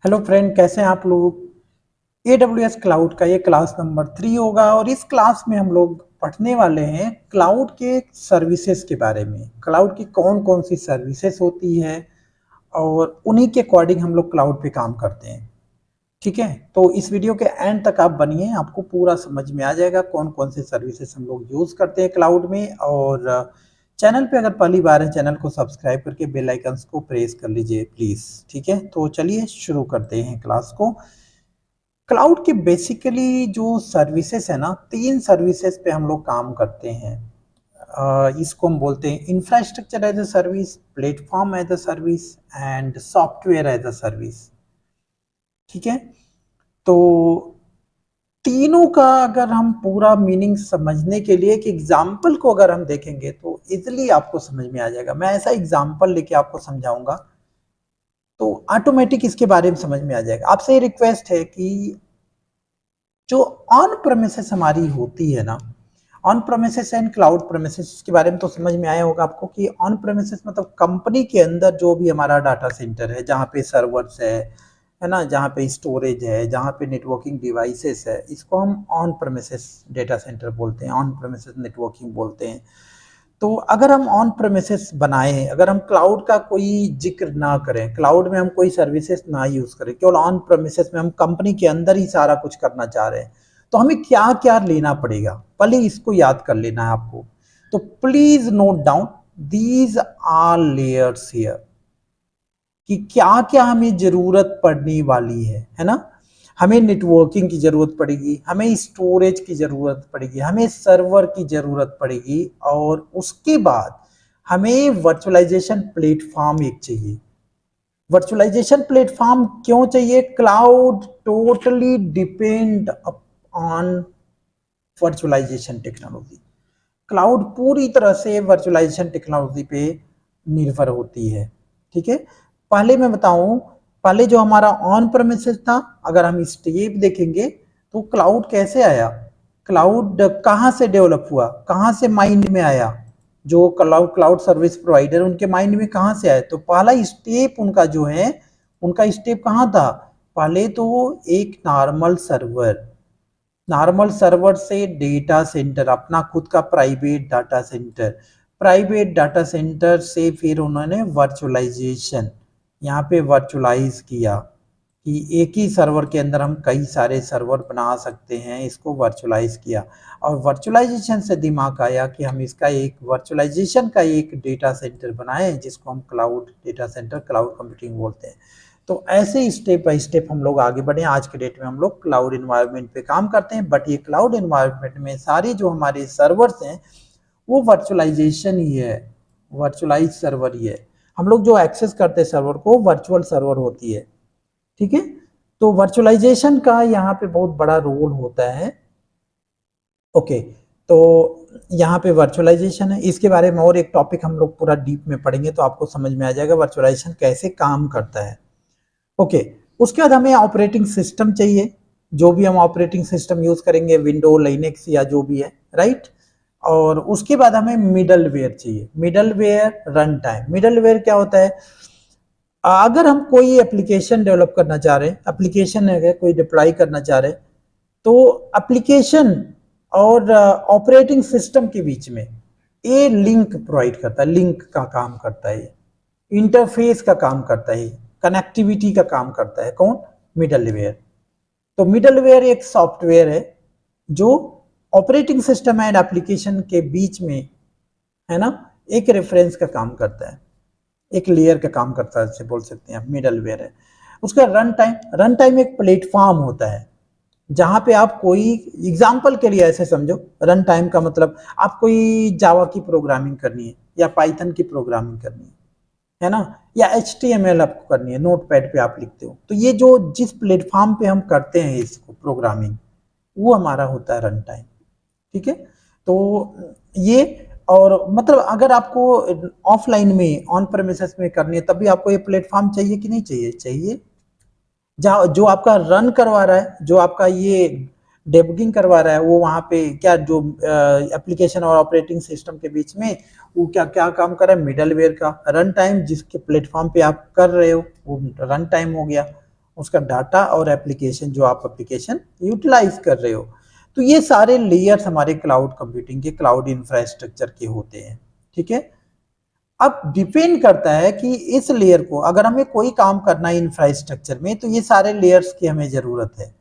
Hello friend, कैसे हैं आप लोग। AWS क्लाउड का ये क्लास नंबर 3 होगा और इस क्लास में हम लोग पढ़ने वाले हैं क्लाउड के सर्विसेज के बारे में। क्लाउड की कौन कौन सी सर्विसेज होती है और उन्हीं के अकॉर्डिंग हम लोग क्लाउड पे काम करते हैं। ठीक है, तो इस वीडियो के एंड तक आप बनिए, आपको पूरा समझ में आ जाएगा कौन कौन से सर्विसेज हम लोग यूज करते हैं क्लाउड में। और चैनल पे अगर पहली बार है, चैनल को सब्सक्राइब करके बेल आइकन्स को प्रेस कर लीजिए प्लीज। ठीक है, तो चलिए शुरू करते हैं क्लास को। क्लाउड की बेसिकली जो सर्विसेज है ना, 3 सर्विसेज पे हम लोग काम करते हैं। इसको हम बोलते हैं infrastructure as a service, platform as a service and software as a service. ठीक है, तो तीनों का अगर हम पूरा मीनिंग समझने के लिए एक एग्जाम्पल को अगर हम देखेंगे तो इजिली आपको समझ में आ जाएगा। मैं ऐसा एग्जाम्पल लेके आपको समझाऊंगा तो ऑटोमेटिक इसके बारे में समझ में आ जाएगा। आपसे रिक्वेस्ट है कि जो ऑन प्रेमिसेस हमारी होती है ना, on premises and cloud premises के बारे में तो समझ में आया होगा आपको कि ऑन प्रेमिसेस मतलब कंपनी के अंदर जो भी हमारा डाटा सेंटर है, जहाँ पे सर्वर्स है ना, जहाँ पे स्टोरेज है, जहाँ पे नेटवर्किंग डिवाइसेस है, इसको हम ऑन प्रेमिसेस डेटा सेंटर बोलते हैं, ऑन प्रेमिसेस नेटवर्किंग बोलते हैं। तो अगर हम ऑन प्रेमिसेस बनाएं, अगर हम क्लाउड का कोई जिक्र ना करें, क्लाउड में हम कोई सर्विसेज ना यूज करें, केवल ऑन प्रेमिसेस में हम कंपनी के अंदर ही सारा कुछ करना चाह रहे हैं, तो हमें क्या क्या लेना पड़ेगा, पहले इसको याद कर लेना है आपको। तो please note down these are layers here, कि क्या क्या हमें जरूरत पड़ने वाली है ना। हमें नेटवर्किंग की जरूरत पड़ेगी, हमें स्टोरेज की जरूरत पड़ेगी, हमें सर्वर की जरूरत पड़ेगी, और उसके बाद हमें वर्चुअलाइजेशन प्लेटफॉर्म एक चाहिए। वर्चुअलाइजेशन प्लेटफॉर्म क्यों चाहिए? Cloud totally depend on virtualization technology. Cloud पूरी तरह से वर्चुअलाइजेशन टेक्नोलॉजी पे निर्भर होती है। ठीक है, पहले मैं बताऊं, पहले जो हमारा ऑन प्रेमिसेस था, अगर हम स्टेप देखेंगे तो क्लाउड कैसे आया, क्लाउड कहां से डेवलप हुआ, कहां से माइंड में आया, जो क्लाउड क्लाउड सर्विस प्रोवाइडर उनके माइंड में कहां से आया। तो पहला स्टेप उनका जो है, उनका स्टेप कहां था? पहले तो एक नॉर्मल सर्वर, नॉर्मल सर्वर से डेटा सेंटर, अपना खुद का private data centre, private data centre से फिर उन्होंने वर्चुअलाइजेशन यहाँ पे वर्चुअलाइज किया कि एक ही सर्वर के अंदर हम कई सारे सर्वर बना सकते हैं, इसको वर्चुअलाइज किया। और वर्चुअलाइजेशन से दिमाग आया कि हम इसका एक वर्चुअलाइजेशन का एक डेटा सेंटर बनाएं, जिसको हम cloud data centre, cloud computing बोलते हैं। तो ऐसे स्टेप बाय स्टेप हम लोग आगे बढ़े। आज के डेट में हम लोग क्लाउड इन्वायरमेंट पे काम करते हैं, बट ये क्लाउड इन्वायरमेंट में सारे जो हमारे सर्वर्स हैं वो वर्चुअलाइजेशन ही है, वर्चुअलाइज सर्वर ही है। हम लोग जो एक्सेस करते हैं सर्वर को, वर्चुअल सर्वर होती है। ठीक है, तो वर्चुअलाइजेशन का यहाँ पे बहुत बड़ा रोल होता है। ओके, तो यहाँ पे वर्चुअलाइजेशन है, इसके बारे में और एक टॉपिक हम लोग पूरा डीप में पढ़ेंगे तो आपको समझ में आ जाएगा वर्चुअलाइजेशन कैसे काम करता है। ओके, उसके बाद हमें ऑपरेटिंग सिस्टम चाहिए, जो भी हम ऑपरेटिंग सिस्टम यूज करेंगे, विंडो, लाइनेक्स या जो भी है, राइट। और उसके बाद हमें मिडलवेयर चाहिए, मिडलवेयर रन टाइम। मिडलवेयर क्या होता है? अगर हम कोई एप्लीकेशन डेवलप करना चाह रहे हैं, एप्लीकेशन है कोई डिप्लॉय करना चाह रहे हैं, तो एप्लीकेशन और ऑपरेटिंग सिस्टम के बीच में ये लिंक प्रोवाइड करता है, लिंक का काम करता है, इंटरफेस का काम करता है, कनेक्टिविटी का काम करता है। कौन? मिडलवेयर। तो मिडलवेयर एक सॉफ्टवेयर है जो ऑपरेटिंग सिस्टम एंड एप्लीकेशन के बीच में, है ना, एक रेफरेंस का काम करता है, एक लेयर का काम करता है, ऐसे बोल सकते हैं आप, मिडलवेयर है। उसका रन टाइम, रन टाइम एक प्लेटफॉर्म होता है जहां पे आप कोई, एग्जाम्पल के लिए ऐसे समझो, रन टाइम का मतलब आप कोई जावा की प्रोग्रामिंग करनी है या पाइथन की प्रोग्रामिंग करनी है ना, या HTML आपको करनी है, नोट पैड पे आप लिखते हो, तो ये जो जिस प्लेटफॉर्म पे हम करते हैं इसको प्रोग्रामिंग, वो हमारा होता है रन टाइम। ठीक है, तो ये, और मतलब अगर आपको ऑफलाइन में, ऑन प्रेमिसेस में करनी है, तब भी आपको ये प्लेटफॉर्म चाहिए कि नहीं चाहिए? चाहिए। जहाँ जो आपका रन करवा रहा है, जो आपका ये डेबगिंग करवा रहा है, वो वहाँ पे क्या, जो एप्लीकेशन और ऑपरेटिंग सिस्टम के बीच में वो क्या क्या काम कर रहा है? मिडलवेयर का रन टाइम, जिसके प्लेटफॉर्म पे आप कर रहे हो वो रन टाइम हो गया। उसका डाटा और एप्लीकेशन जो आप एप्लीकेशन यूटिलाइज कर रहे हो। तो ये सारे लेयर्स हमारे क्लाउड कंप्यूटिंग के, क्लाउड इंफ्रास्ट्रक्चर के होते हैं। ठीक है, अब डिपेंड करता है कि इस लेयर को अगर हमें कोई काम करना है इंफ्रास्ट्रक्चर में, तो ये सारे लेयर्स की हमें जरूरत है।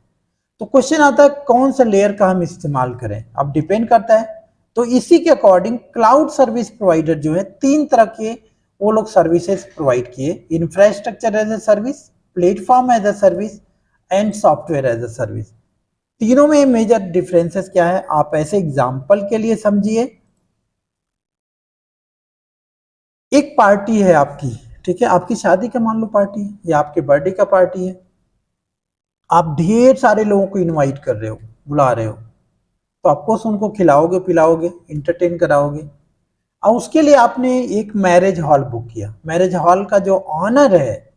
तो क्वेश्चन आता है कौन सा लेयर का हम इस्तेमाल करें, अब डिपेंड करता है। तो इसी के अकॉर्डिंग क्लाउड सर्विस प्रोवाइडर जो है, तीन तरह के वो लोग सर्विसेज प्रोवाइड किए, infrastructure as a service, platform as a service and software as a service. तीनों में मेजर डिफरेंसेस क्या है, आप ऐसे एग्जांपल के लिए समझिए। एक पार्टी है आपकी, ठीक है, आपकी शादी का मान लो पार्टी है या आपके बर्थडे का पार्टी है, आप ढेर सारे लोगों को इनवाइट कर रहे हो, बुला रहे हो, तो ऑफकोर्स उनको खिलाओगे पिलाओगे, इंटरटेन कराओगे। और उसके लिए आपने एक मैरिज हॉल बुक किया। मैरिज हॉल का जो ऑनर है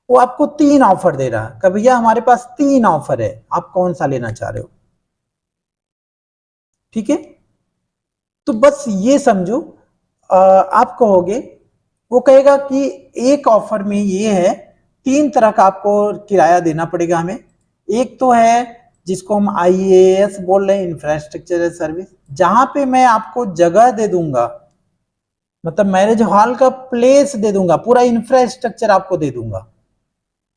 वो आपको तीन ऑफर दे रहा है कि भैया हमारे पास तीन ऑफर है, आप कौन सा लेना चाह रहे हो। ठीक है, तो बस ये समझो, आप कहोगे, वो कहेगा कि एक ऑफर में ये है, तीन तरह का आपको किराया देना पड़ेगा हमें। एक तो है जिसको हम IaaS बोल रहे हैं, इंफ्रास्ट्रक्चर एज सर्विस, जहां पे मैं आपको जगह दे दूंगा, मतलब मैरिज हॉल का प्लेस दे दूंगा, पूरा इंफ्रास्ट्रक्चर आपको दे दूंगा,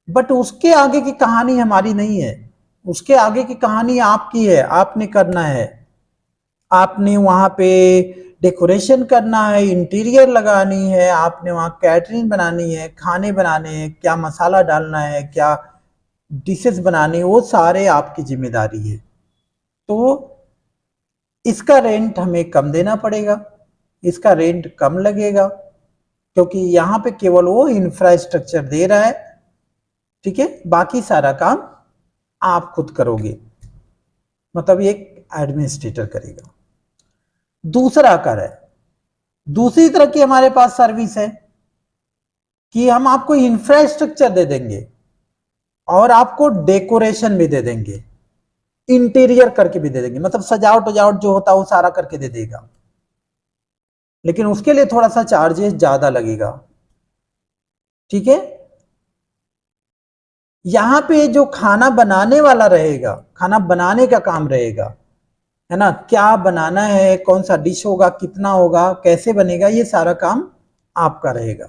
बट उसके आगे की कहानी हमारी नहीं है। उसके आगे की कहानी आपकी है, आपने करना है। आपने वहां पे डेकोरेशन करना है, इंटीरियर लगानी है, आपने वहां कैटरिंग बनानी है, खाने बनाने हैं, क्या मसाला डालना है, क्या डिशेस बनानी है, वो सारे आपकी जिम्मेदारी है। तो इसका रेंट हमें कम देना पड़ेगा, इसका रेंट कम लगेगा, क्योंकि यहां पे केवल वो इंफ्रास्ट्रक्चर दे रहा है। ठीक है, बाकी सारा काम आप खुद करोगे, मतलब एक एडमिनिस्ट्रेटर करेगा। दूसरा कर है, दूसरी तरह की हमारे पास सर्विस है कि हम आपको इंफ्रास्ट्रक्चर दे देंगे और आपको डेकोरेशन भी दे देंगे, इंटीरियर करके भी दे देंगे, मतलब सजावट वजावट जो होता है वो सारा करके दे देगा, लेकिन उसके लिए थोड़ा सा चार्जेस ज्यादा लगेगा। ठीक है, यहां पे जो खाना बनाने वाला रहेगा, खाना बनाने का काम रहेगा, है ना, क्या बनाना है, कौन सा डिश होगा, कितना होगा, कैसे बनेगा, ये सारा काम आपका रहेगा।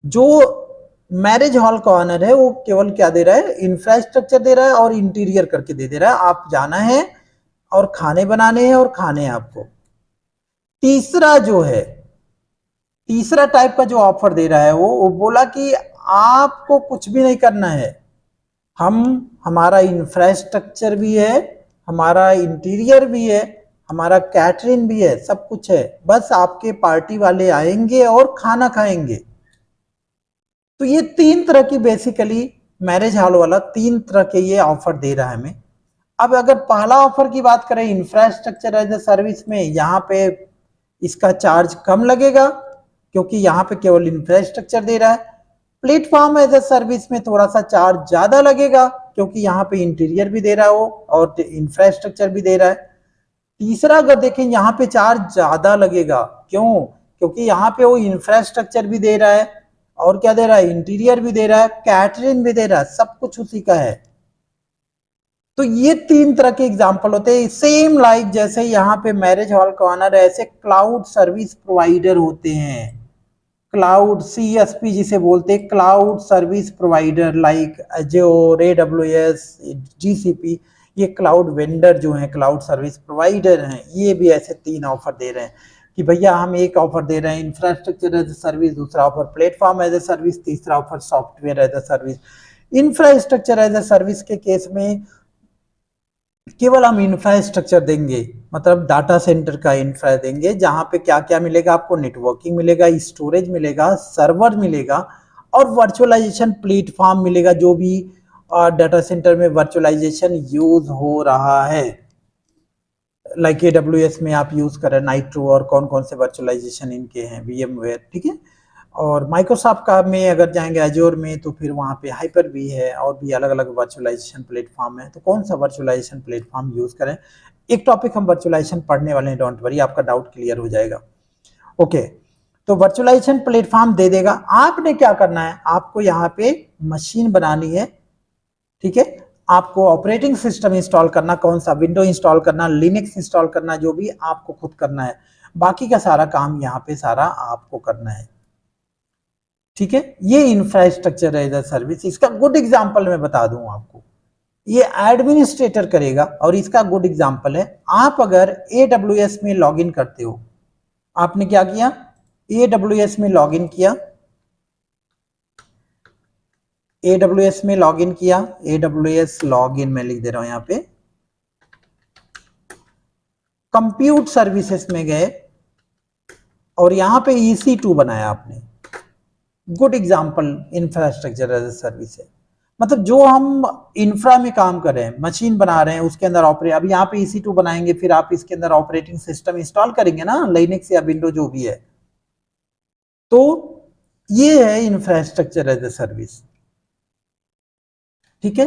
जो मैरिज हॉल का ऑनर है वो केवल क्या दे रहा है, इंफ्रास्ट्रक्चर दे रहा है और इंटीरियर करके दे रहा है, आप जाना है और खाने बनाने हैं और खाने हैं आपको। तीसरा जो है, तीसरा टाइप का जो ऑफर दे रहा है वो बोला कि आपको कुछ भी नहीं करना है, हम, हमारा इंफ्रास्ट्रक्चर भी है, हमारा इंटीरियर भी है, हमारा कैटरिंग भी है, सब कुछ है, बस आपके पार्टी वाले आएंगे और खाना खाएंगे। तो ये तीन तरह की बेसिकली मैरिज हॉल वाला तीन तरह के ये ऑफर दे रहा है हमें। अब अगर पहला ऑफर की बात करें इंफ्रास्ट्रक्चर एज ए सर्विस में, यहाँ पे इसका चार्ज कम लगेगा क्योंकि यहाँ पे केवल इंफ्रास्ट्रक्चर दे रहा है। प्लेटफॉर्म एज ए सर्विस में थोड़ा सा चार्ज ज्यादा लगेगा क्योंकि यहाँ पे इंटीरियर भी दे रहा है वो और इंफ्रास्ट्रक्चर भी दे रहा है। तीसरा अगर देखें यहाँ पे चार्ज ज्यादा लगेगा, क्यों, क्योंकि यहाँ पे वो इंफ्रास्ट्रक्चर भी दे रहा है और क्या दे रहा है, इंटीरियर भी दे रहा है, कैटरिंग भी दे रहा है, सब कुछ उसी का है। तो ये तीन तरह के एग्जाम्पल होते हैं, सेम लाइक जैसे यहाँ पे मैरिज हॉल का ऑनर है, ऐसे क्लाउड सर्विस प्रोवाइडर होते हैं, क्लाउड CSP जिसे बोलते हैं, cloud service provider like Azure, AWS, GCP, ये क्लाउड वेंडर जो हैं, क्लाउड सर्विस प्रोवाइडर हैं, ये भी ऐसे तीन ऑफर दे रहे हैं कि भैया हम एक ऑफर दे रहे हैं इंफ्रास्ट्रक्चर एज ए सर्विस, दूसरा offer platform as a service, तीसरा offer software as a service. Infrastructure as a service के केस में केवल हम इंफ्रास्ट्रक्चर देंगे, मतलब डाटा सेंटर का इंफ्रा देंगे, जहां पे क्या क्या मिलेगा आपको, नेटवर्किंग मिलेगा, स्टोरेज मिलेगा, सर्वर मिलेगा और वर्चुअलाइजेशन प्लेटफॉर्म मिलेगा, जो भी डाटा सेंटर में वर्चुअलाइजेशन यूज हो रहा है, लाइक AWS में आप यूज कर रहे हैं नाइट्रो और कौन कौन से वर्चुअलाइजेशन इनके हैं, VMware, ठीक है। और माइक्रोसॉफ्ट का में अगर जाएंगे अजोर में तो फिर वहाँ पे हाइपर भी है और भी अलग अलग वर्चुअलाइजेशन प्लेटफॉर्म है, तो कौन सा वर्चुअलाइजेशन प्लेटफॉर्म यूज करें। एक टॉपिक हम वर्चुअलाइजेशन पढ़ने वाले हैं, डोंट वरी, आपका डाउट क्लियर हो जाएगा। ओके, तो वर्चुअलाइजेशन प्लेटफॉर्म दे देगा, आपने क्या करना है, आपको यहाँ पे मशीन बनानी है, ठीक है, आपको ऑपरेटिंग सिस्टम इंस्टॉल करना, कौन सा विंडो इंस्टॉल करना, लिनक्स इंस्टॉल करना, जो भी आपको खुद करना है, बाकी का सारा काम यहाँ पे सारा आपको करना है, ठीक है। ये इंफ्रास्ट्रक्चर एज अ सर्विस, इसका गुड एग्जांपल मैं बता दूं आपको, ये एडमिनिस्ट्रेटर करेगा, और इसका गुड एग्जांपल है, आप अगर AWS में लॉगिन करते हो, आपने क्या किया, AWS में लॉगिन किया, AWS में लॉगिन किया, AWS लॉगिन में लिख दे रहा हूं यहां पे, कंप्यूट सर्विसेज में गए और यहां पे EC2 बनाया आपने, good example infrastructure as a service है। मतलब जो हम इंफ्रा में काम कर रहे हैं, मशीन बना रहे हैं, उसके अंदर ऑपरेट, अभी यहाँ पे EC2 बनाएंगे, फिर आप इसके अंदर ऑपरेटिंग सिस्टम इंस्टॉल करेंगे ना, लिनक्स या विंडो जो भी है, तो ये है इंफ्रास्ट्रक्चर एज अ सर्विस, ठीक है।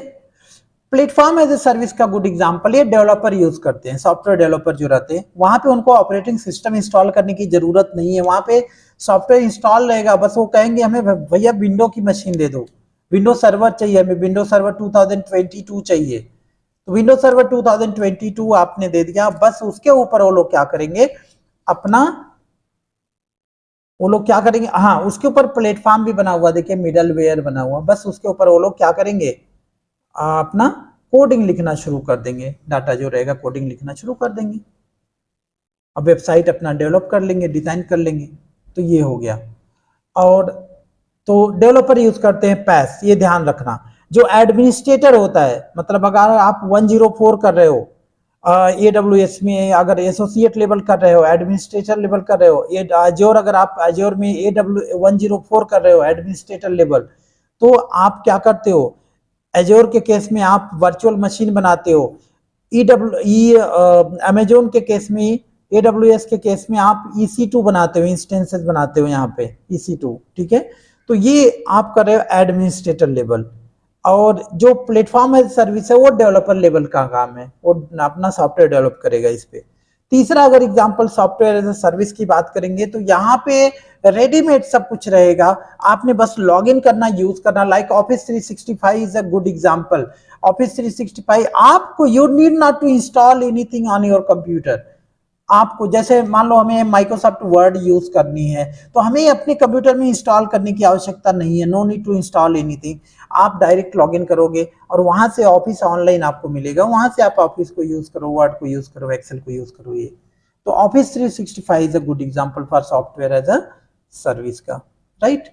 प्लेटफॉर्म एज ए सर्विस का गुड एग्जांपल ये डेवलपर यूज करते हैं, सॉफ्टवेयर डेवलपर जो रहते हैं, वहां पे उनको ऑपरेटिंग सिस्टम इंस्टॉल करने की जरूरत नहीं है, वहां पे सॉफ्टवेयर इंस्टॉल रहेगा, बस वो कहेंगे हमें भैया विंडो की मशीन दे दो, विंडो सर्वर चाहिए हमें, विंडो सर्वर 2022 चाहिए, तो विंडो सर्वर 2022 आपने दे दिया, बस उसके ऊपर वो लोग क्या करेंगे अपना, वो लोग क्या करेंगे, हाँ उसके ऊपर प्लेटफॉर्म भी बना हुआ, देखिए मिडल वेयर बना हुआ, बस उसके ऊपर वो लोग क्या करेंगे, अपना कोडिंग लिखना शुरू कर देंगे, डाटा जो रहेगा कोडिंग लिखना शुरू कर देंगे, अब वेबसाइट अपना डेवलप कर लेंगे, डिजाइन कर लेंगे, तो ये हो गया। और तो डेवलपर यूज करते हैं पैस, ये ध्यान रखना, जो एडमिनिस्ट्रेटर होता है, मतलब अगर आप 104 कर रहे हो AWS में, अगर एसोसिएट लेवल कर रहे हो, एडमिनिस्ट्रेटर लेवल कर रहे हो, अजोर अगर आप अजोर में AW104 कर रहे हो एडमिनिस्ट्रेटर लेवल, तो आप क्या करते हो, एजोर के केस में आप वर्चुअल मशीन बनाते हो, अमेजोन के केस में, AWS के केस में आप EC2 बनाते हो, इंस्टेंसेस बनाते हो यहाँ पे EC2, ठीक है। तो ये आप कर रहे हो एडमिनिस्ट्रेटर लेवल, और जो प्लेटफॉर्म एज सर्विस है वो डेवलपर लेवल का काम है, वो अपना सॉफ्टवेयर डेवलप करेगा इस पे। तीसरा अगर example software as a service की बात करेंगे, तो यहाँ पे रेडीमेड सब कुछ रहेगा, आपने बस लॉगिन करना, यूज करना, like office 365 is a good example. Office 365 आपको, you need not to install anything on your computer, आपको जैसे मान लो हमें माइक्रोसॉफ्ट वर्ड यूज करनी है, तो हमें अपने कंप्यूटर में इंस्टॉल करने की आवश्यकता नहीं है, no need to install anything, आप डायरेक्ट लॉगिन करोगे और वहां से ऑफिस ऑनलाइन आपको मिलेगा, वहां से आप ऑफिस को यूज करो, वर्ड को यूज करो, एक्सेल को यूज करो, ये तो office 365 is a good example for software as a service का, राइट।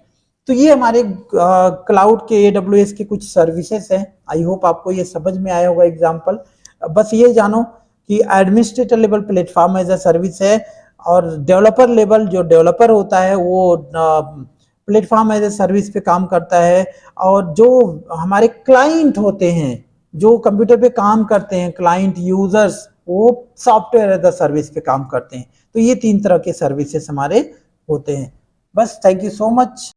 तो ये हमारे क्लाउड के AWS के कुछ सर्विसेज हैं, आई होप आपको ये समझ में आया होगा एग्जांपल। बस ये जानो कि administrator level platform as a service है, और डेवलपर लेवल जो डेवलपर होता है वो प्लेटफॉर्म एज ए सर्विस पे काम करता है, और जो हमारे क्लाइंट होते हैं जो कंप्यूटर पे काम करते हैं, क्लाइंट यूजर्स, वो सॉफ्टवेयर एज अ सर्विस पे काम करते हैं। तो ये तीन तरह के सर्विसेज हमारे होते हैं। बस थैंक यू सो मच।